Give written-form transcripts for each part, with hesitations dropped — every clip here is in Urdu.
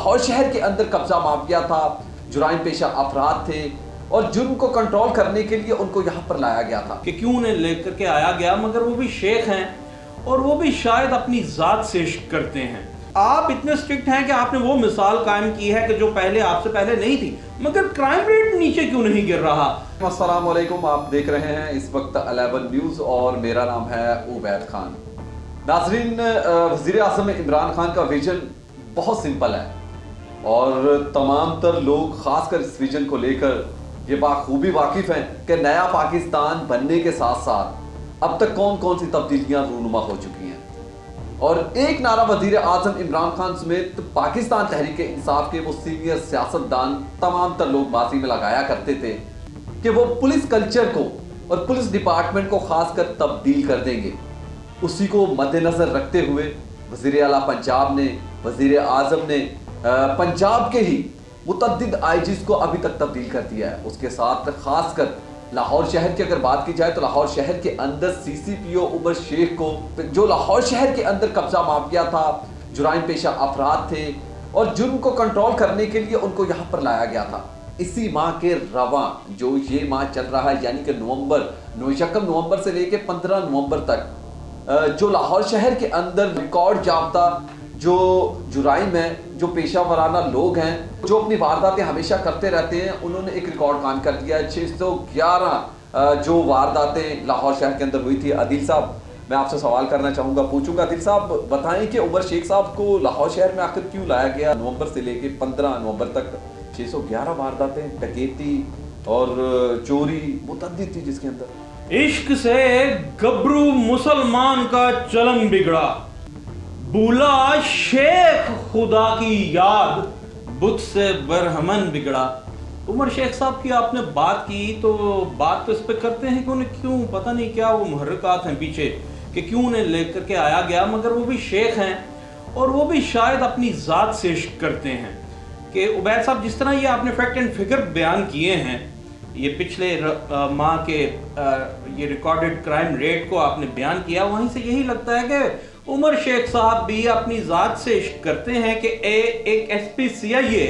لاہور شہر کے اندر قبضہ مافیا تھا، جرائم پیشہ افراد تھے اور جرم کو کنٹرول کرنے کے لیے ان کو یہاں پر لایا گیا تھا کہ کیوں انہیں لے کر کے آیا گیا، مگر وہ بھی شیخ ہیں اور وہ بھی شاید اپنی ذات سے عشق کرتے ہیں۔ آپ اتنے سٹرکٹ ہیں کہ آپ نے وہ مثال قائم کی ہے کہ جو پہلے آپ سے پہلے نہیں تھی، مگر کرائم ریٹ نیچے کیوں نہیں گر رہا؟ السلام علیکم، آپ دیکھ رہے ہیں اس وقت 11 نیوز اور میرا نام ہے عبید خان۔ ناظرین، وزیر اعظم عمران خان کا ویژن بہت سمپل ہے اور تمام تر لوگ خاص کر اس ویژن کو لے کر یہ بخوبی واقف ہیں کہ نیا پاکستان بننے کے ساتھ ساتھ اب تک کون کون سی تبدیلیاں رونما ہو چکی ہیں، اور ایک نعرہ وزیر اعظم عمران خان سمیت پاکستان تحریک انصاف کے وہ سینئر سیاستدان تمام تر لوگ ماضی میں لگایا کرتے تھے کہ وہ پولیس کلچر کو اور پولیس ڈپارٹمنٹ کو خاص کر تبدیل کر دیں گے۔ اسی کو مد نظر رکھتے ہوئے وزیر اعلیٰ پنجاب نے، وزیر اعظم نے پنجاب کے ہی متعدد آئی جیز کو ابھی تک تبدیل کر دیا ہے۔ اس کے ساتھ خاص کر لاہور شہر کی اگر بات کی جائے تو لاہور شہر کے اندر سی سی پی او عمر شیخ کو، جو لاہور شہر کے اندر قبضہ مافیا تھا، جرائم پیشہ افراد تھے اور جرم کو کنٹرول کرنے کے لیے ان کو یہاں پر لایا گیا تھا۔ اسی ماہ کے رواں جو یہ ماہ چل رہا ہے یعنی کہ نومبر سے لے کے 15 نومبر تک جو لاہور شہر کے اندر ریکارڈ یافتہ جو جرائم ہیں، جو پیشہ ورانہ لوگ ہیں جو اپنی وارداتیں ہمیشہ کرتے رہتے ہیں، انہوں نے ایک ریکارڈ قائم کر دیا ہے۔ 611 جو وارداتیں لاہور شہر کے اندر ہوئی تھی۔ عادل صاحب، میں آپ سے سوال کرنا چاہوں گا، پوچھوں گا، عادل صاحب بتائیں کہ عمر شیخ صاحب کو لاہور شہر میں آخر کیوں لایا گیا؟ نومبر سے لے کے 15 نومبر تک 611 وارداتیں، ڈکیتی اور چوری متعدد تھی جس کے اندر۔ عشق سے گبرو مسلمان کا چلن بگڑا، بولا شیخ خدا کی یاد، بت سے برہمن بگڑا۔ عمر شیخ صاحب کی آپ نے بات کی تو بات تو اس پہ کرتے ہیں کہ انہیں کیوں، پتہ نہیں کیا وہ محرکات ہیں پیچھے کہ کیوں انہیں لے کر کے آیا گیا، مگر وہ بھی شیخ ہیں اور وہ بھی شاید اپنی ذات سے عشق کرتے ہیں۔ کہ عبید صاحب جس طرح یہ آپ نے فیکٹ اینڈ فگر بیان کیے ہیں، یہ پچھلے ماہ کے یہ ریکارڈڈ کرائم ریٹ کو آپ نے بیان کیا، وہیں سے یہی لگتا ہے کہ عمر شیخ صاحب بھی اپنی ذات سے عشق کرتے ہیں کہ ایک ایس پی سی آئی اے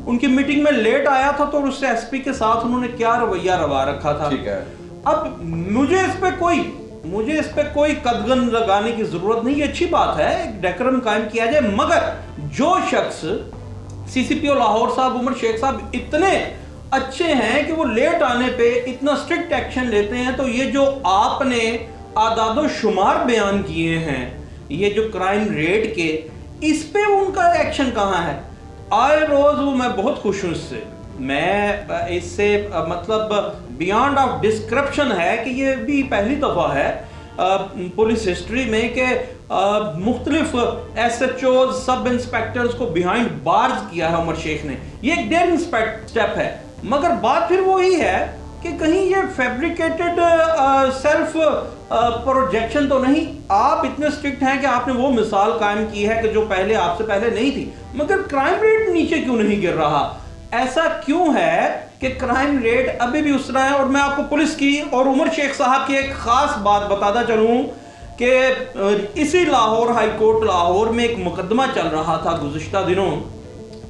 ان کی میٹنگ میں لیٹ آیا تھا تو اس سے ایس پی کے ساتھ انہوں نے کیا رویہ روا رکھا تھا۔ اب مجھے اس پہ کوئی قدغن لگانے کی ضرورت نہیں، یہ اچھی بات ہے، ایک ڈیکرم قائم کیا جائے، مگر جو شخص سی سی پی او لاہور صاحب عمر شیخ صاحب اتنے اچھے ہیں کہ وہ لیٹ آنے پہ اتنا سٹرکٹ ایکشن لیتے ہیں، تو یہ جو آپ نے اعداد و شمار بیان کیے ہیں یہ جو کرائم ریٹ کے، اس پہ ان کا ایکشن کہاں ہے؟ آئے روز وہ میں بہت خوش ہوں اس سے، میں اس سے مطلب بیانڈ آف ڈسکرپشن ہے کہ یہ بھی پہلی دفعہ ہے پولیس ہسٹری میں کہ مختلف ایس ایچ اوز، سب انسپیکٹرز کو بیہائنڈ بارز کیا ہے عمر شیخ نے۔ یہ ایک ڈیئرنگ سٹیپ ہے، مگر بات پھر وہی ہے کہ کہیں یہ فیبریکیٹڈ سیلف پروجیکشن تو نہیں؟ آپ اتنے سٹرکٹ ہیں کہ آپ نے وہ مثال قائم کی ہے کہ جو پہلے آپ سے پہلے نہیں تھی، مگر کرائم ریٹ نیچے کیوں نہیں گر رہا؟ ایسا کیوں ہے کہ کرائم ریٹ ابھی بھی اس طرح ہے؟ اور میں آپ کو پولیس کی اور عمر شیخ صاحب کی ایک خاص بات بتاتا چلوں کہ اسی لاہور ہائی کورٹ لاہور میں ایک مقدمہ چل رہا تھا گزشتہ دنوں،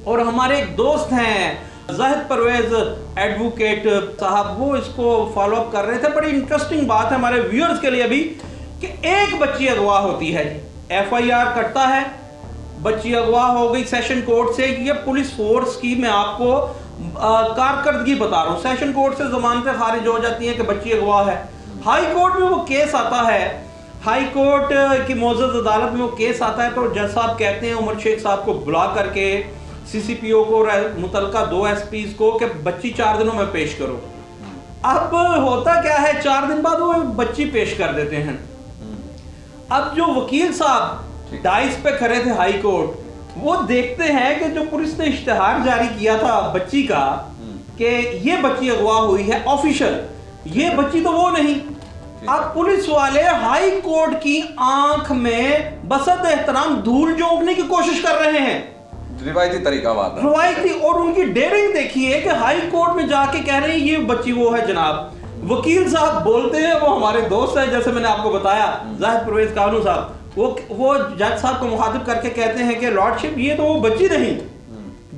اور ہمارے ایک دوست ہیں زاہد پرویز ایڈوکیٹ صاحب، وہ اس کو فالو اپ کر رہے تھے۔ بڑی انٹرسٹنگ بات ہے ہمارے ویورز کے لیے بھی کہ ایک بچی اغوا ہوتی ہے، ایف آئی آر کٹتا ہے، بچی اغوا ہو گئی سیشن کورٹ سے۔ یہ پولیس فورس کی میں آپ کو کارکردگی بتا رہا ہوں، سیشن کورٹ سے ضمانتیں خارج ہو جاتی ہیں کہ بچی اغوا ہے، ہائی کورٹ میں وہ کیس آتا ہے، ہائی کورٹ کی معزز عدالت میں وہ کیس آتا ہے تو جج صاحب کہتے ہیں عمر شیخ صاحب کو بلا کر کے، سی سی پی او کو، متعلقہ 2 ایس پیز کو کہ بچی 4 دنوں میں پیش کرو۔ اب ہوتا کیا ہے، 4 دن بعد وہ بچی پیش کر دیتے ہیں۔ اب جو وکیل صاحب ڈائس پہ کھڑے تھے ہائی کورٹ، وہ دیکھتے ہیں کہ جو پولیس نے اشتہار جاری کیا تھا بچی کا کہ یہ بچی اغوا ہوئی ہے آفیشل، یہ بچی تو وہ نہیں۔ اب پولیس والے ہائی کورٹ کی آنکھ میں بسط احترام دھول جھونکنے کی کوشش کر رہے ہیں، روایتی طریقہ بات ہے، روایتی، اور ان کی ڈیرنگ دیکھیے کہ ہائی کورٹ میں جا کے کہہ رہے ہیں یہ بچی وہ ہے جناب۔ وکیل صاحب بولتے ہیں، وہ ہمارے دوست ہیں جیسے میں نے آپ کو بتایا، زاہد پرویز قانون صاحب، وہ جج صاحب کو مخاطب کر کے کہتے ہیں کہ لارڈ شپ یہ تو وہ بچی نہیں،